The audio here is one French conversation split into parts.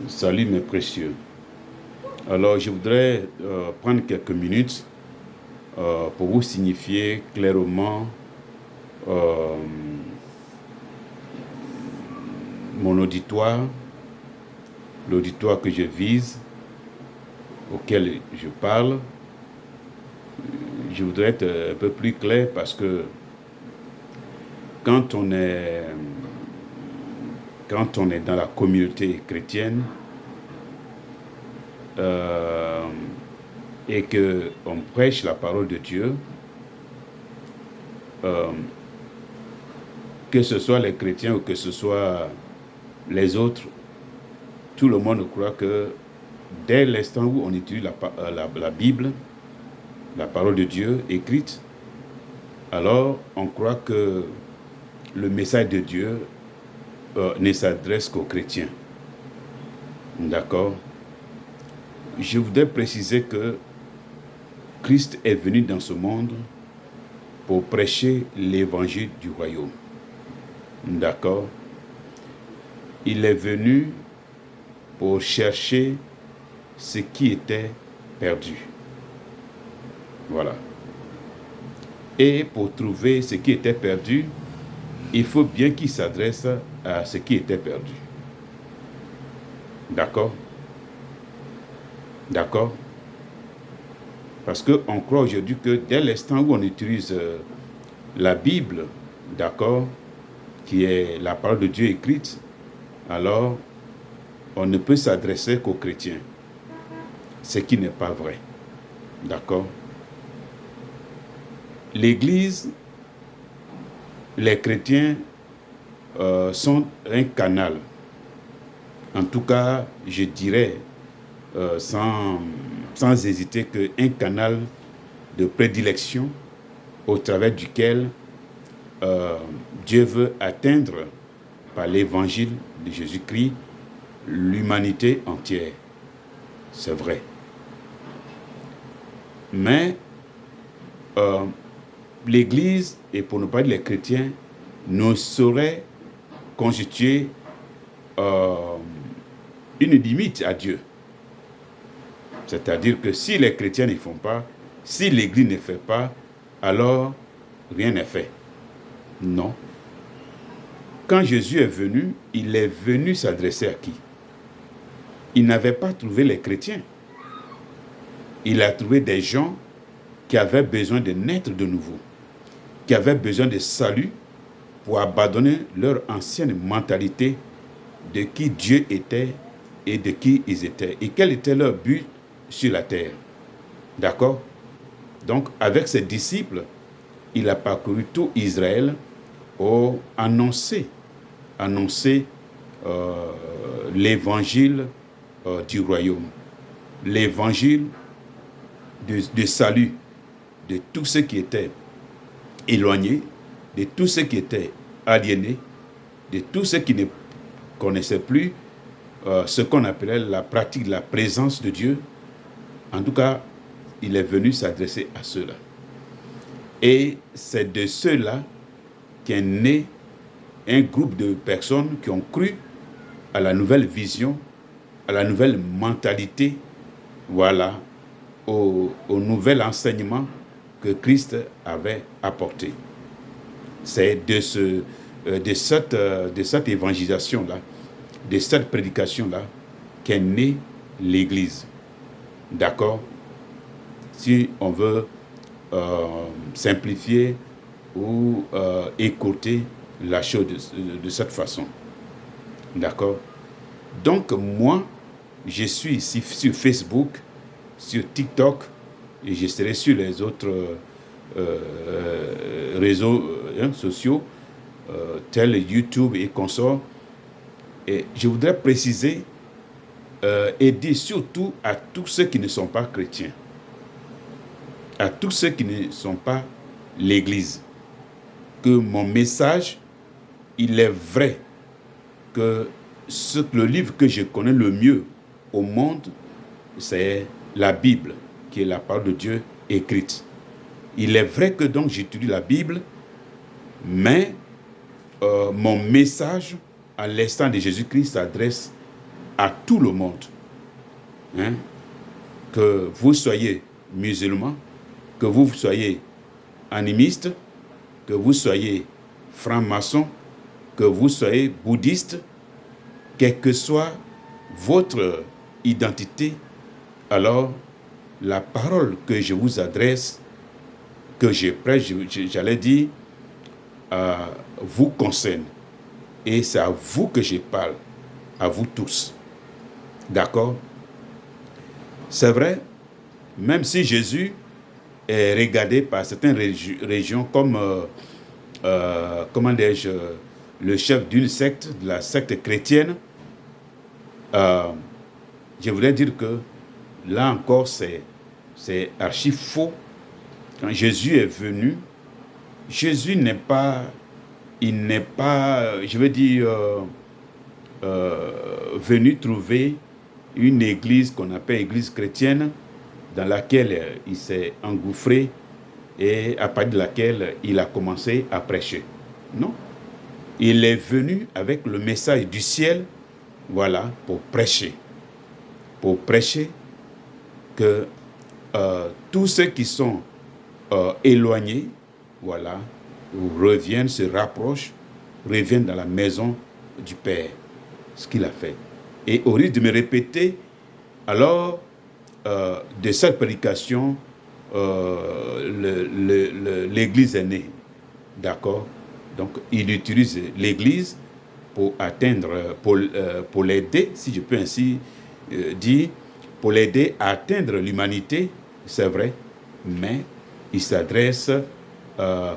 Salut mes précieux. Alors je voudrais prendre quelques minutes pour vous signifier clairement euh, mon auditoire, l'auditoire que je vise, auquel je parle. Je voudrais être un peu plus clair parce que quand on est, quand on est dans la communauté chrétienne, euh, et qu'on prêche la parole de Dieu, euh, que ce soit les chrétiens ou que ce soit les autres, tout le monde croit que dès l'instant où on utilise la Bible, la parole de Dieu écrite, alors on croit que le message de Dieu ne s'adresse qu'aux chrétiens. D'accord? Je voudrais préciser que Christ est venu dans ce monde pour prêcher l'évangile du royaume. D'accord? Il est venu pour chercher ce qui était perdu. Voilà. Et pour trouver ce qui était perdu, il faut bien qu'il s'adresse à ce qui était perdu. D'accord? D'accord? Parce qu'on croit aujourd'hui que dès l'instant où on utilise la Bible, d'accord, qui est la parole de Dieu écrite, alors on ne peut s'adresser qu'aux chrétiens. Ce qui n'est pas vrai. D'accord? L'Église, les chrétiens sont un canal. En tout cas, je dirais sans hésiter qu'un canal de prédilection au travers duquel Dieu veut atteindre par l'évangile de Jésus-Christ l'humanité entière. C'est vrai. Mais l'Église, et pour ne pas dire les chrétiens, ne sauraient constituer une limite à Dieu. C'est-à-dire que si les chrétiens ne font pas, si l'Église ne fait pas, alors rien n'est fait. Non. Quand Jésus est venu, il est venu s'adresser à qui? Il n'avait pas trouvé les chrétiens. Il a trouvé des gens qui avaient besoin de naître de nouveau, qui avaient besoin de salut pour abandonner leur ancienne mentalité de qui Dieu était et de qui ils étaient. Et quel était leur but sur la terre. D'accord? Donc, avec ses disciples, il a parcouru tout Israël pour annoncer l'évangile du royaume, l'évangile de salut de tous ceux qui étaient éloignés, de tous ceux qui étaient aliénés, de tous ceux qui ne connaissaient plus ce qu'on appelait la pratique de la présence de Dieu. En tout cas, il est venu s'adresser à ceux-là. Et c'est de ceux-là qu'est né un groupe de personnes qui ont cru à la nouvelle vision, à la nouvelle mentalité, voilà, au nouvel enseignement que Christ avait apporté. C'est de cette évangélisation-là, de cette prédication-là, qu'est née l'Église. D'accord? Si on veut simplifier ou écourter la chose de cette façon. D'accord? Donc, moi, je suis ici sur Facebook, sur TikTok, et je serai sur les autres réseaux sociaux, tels YouTube et consorts. Et je voudrais préciser et dire surtout à tous ceux qui ne sont pas chrétiens, à tous ceux qui ne sont pas l'Église, que mon message, il est vrai que le livre que je connais le mieux au monde, c'est la Bible, qui est la parole de Dieu écrite. Il est vrai que donc j'étudie la Bible, mais mon message à l'instant de Jésus-Christ s'adresse à tout le monde. Hein? Que vous soyez musulman, que vous soyez animiste, que vous soyez franc-maçon, que vous soyez bouddhiste, quelle que soit votre identité, alors la parole que je vous adresse, que je prêche, j'allais dire, vous concerne. Et c'est à vous que je parle, à vous tous. D'accord? C'est vrai, même si Jésus est regardé par certaines régions comme, comment dis-je, le chef d'une secte, de la secte chrétienne, je voulais dire que là encore, c'est archi faux. Quand Jésus est venu, Jésus n'est pas, je veux dire, venu trouver une église qu'on appelle église chrétienne, dans laquelle il s'est engouffré et à partir de laquelle il a commencé à prêcher. Non. Il est venu avec le message du ciel, voilà, pour prêcher. Pour prêcher que tous ceux qui sont éloignés, voilà, reviennent, se rapprochent, reviennent dans la maison du Père. Ce qu'il a fait. Et au risque de me répéter, alors, de cette prédication, l'Église est née. D'accord? Donc, il utilise l'Église pour atteindre, pour l'aider, si je peux ainsi dire, pour l'aider à atteindre l'humanité, c'est vrai, mais il s'adresse,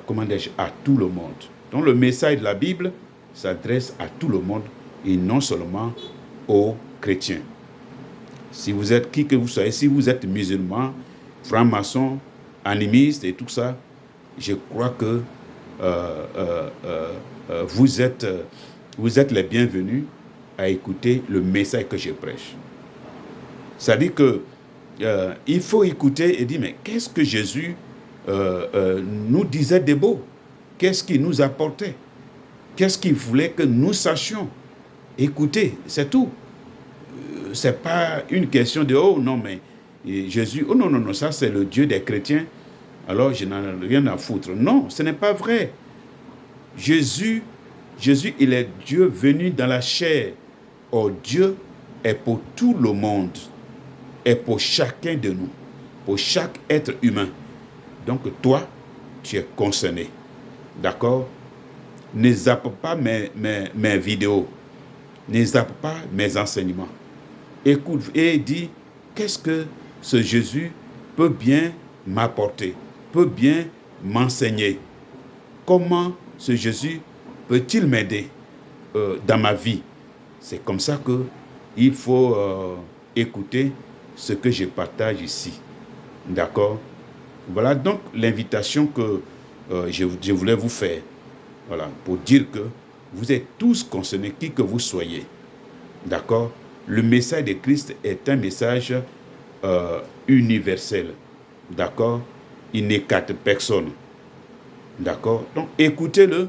comment dis-je, à tout le monde. Donc, le message de la Bible s'adresse à tout le monde et non seulement aux chrétiens. Si vous êtes qui que vous soyez, si vous êtes musulman, franc-maçon, animiste et tout ça, je crois que vous êtes les bienvenus à écouter le message que je prêche. C'est-à-dire que il faut écouter et dire, mais qu'est-ce que Jésus nous disait de beau? Qu'est-ce qu'il nous apportait? Qu'est-ce qu'il voulait que nous sachions? Écoutez, c'est tout. C'est pas une question de, oh non, mais Jésus, oh non, non, non, ça c'est le Dieu des chrétiens, alors je n'en ai rien à foutre. Non, ce n'est pas vrai. Jésus, il est Dieu venu dans la chair. Oh, Dieu est pour tout le monde, est pour chacun de nous, pour chaque être humain. Donc toi, tu es concerné. D'accord? Ne zappe pas mes vidéos. Ne zappe pas mes enseignements. Écoute et dis, qu'est-ce que ce Jésus peut bien m'apporter, peut bien m'enseigner? Comment ce Jésus peut-il m'aider dans ma vie? C'est comme ça qu'il faut écouter ce que je partage ici. D'accord? Voilà donc l'invitation que je voulais vous faire. Voilà, pour dire que vous êtes tous concernés, qui que vous soyez. D'accord? Le message de Christ est un message universel. D'accord? Il n'écarte personne. D'accord? Donc, écoutez-le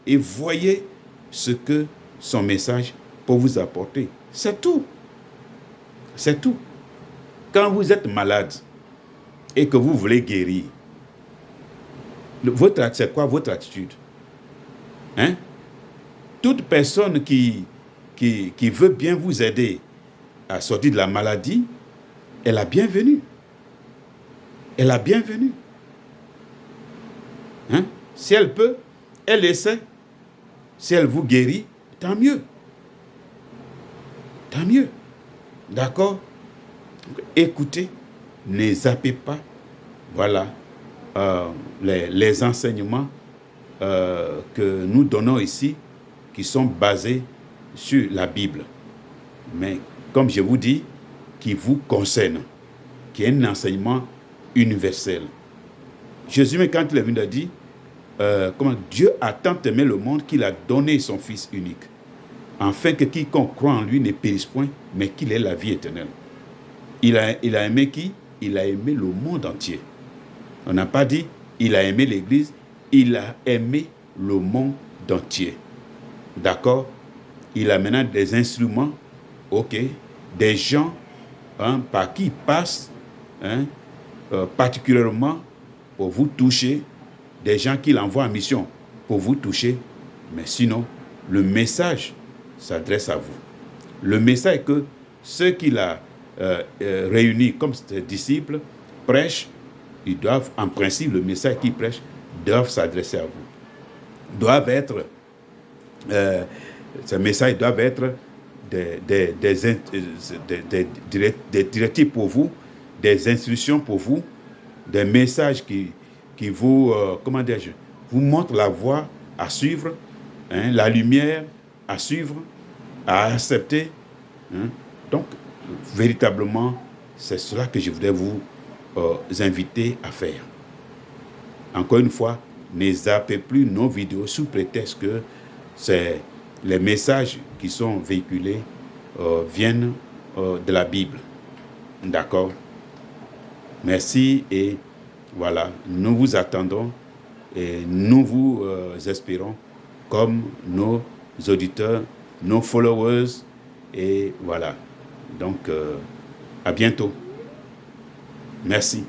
et voyez ce que son message peut vous apporter. C'est tout. C'est tout. Quand vous êtes malade et que vous voulez guérir, c'est quoi votre attitude? Hein? Toute personne qui veut bien vous aider à sortir de la maladie, elle est bienvenue. Elle est bienvenue. Hein? Si elle peut, elle essaie. Si elle vous guérit, tant mieux. Tant mieux. D'accord? Écoutez, ne zappez pas. Voilà les enseignements que nous donnons ici, qui sont basés sur la Bible. Mais, comme je vous dis, qui vous concerne, qui est un enseignement universel. Jésus, quand il est venu, il a dit, comment Dieu a tant aimé le monde qu'il a donné son Fils unique, afin que quiconque croit en lui ne périsse point, mais qu'il ait la vie éternelle. Il a aimé qui? Il a aimé le monde entier. On n'a pas dit, il a aimé l'Église, il a aimé le monde entier. D'accord? Il a maintenant des instruments, ok, des gens par qui passent particulièrement pour vous toucher, des gens qu'il envoie en mission pour vous toucher, mais sinon, le message s'adresse à vous. Le message que ceux qu'il a réunis comme disciples prêchent, ils doivent, en principe, le message qu'ils prêchent doivent s'adresser à vous. Doivent être, ces messages doivent être des directives pour vous, des instructions pour vous, des messages qui vous, vous montrent la voie à suivre, la lumière à suivre, à accepter. Donc, véritablement, c'est cela que je voudrais vous inviter à faire. Encore une fois, ne zappez plus nos vidéos sous prétexte que c'est les messages qui sont véhiculés viennent de la Bible. D'accord? Merci et voilà, nous vous attendons et nous vous espérons comme nos auditeurs, nos followers et voilà. Donc, à bientôt. Merci.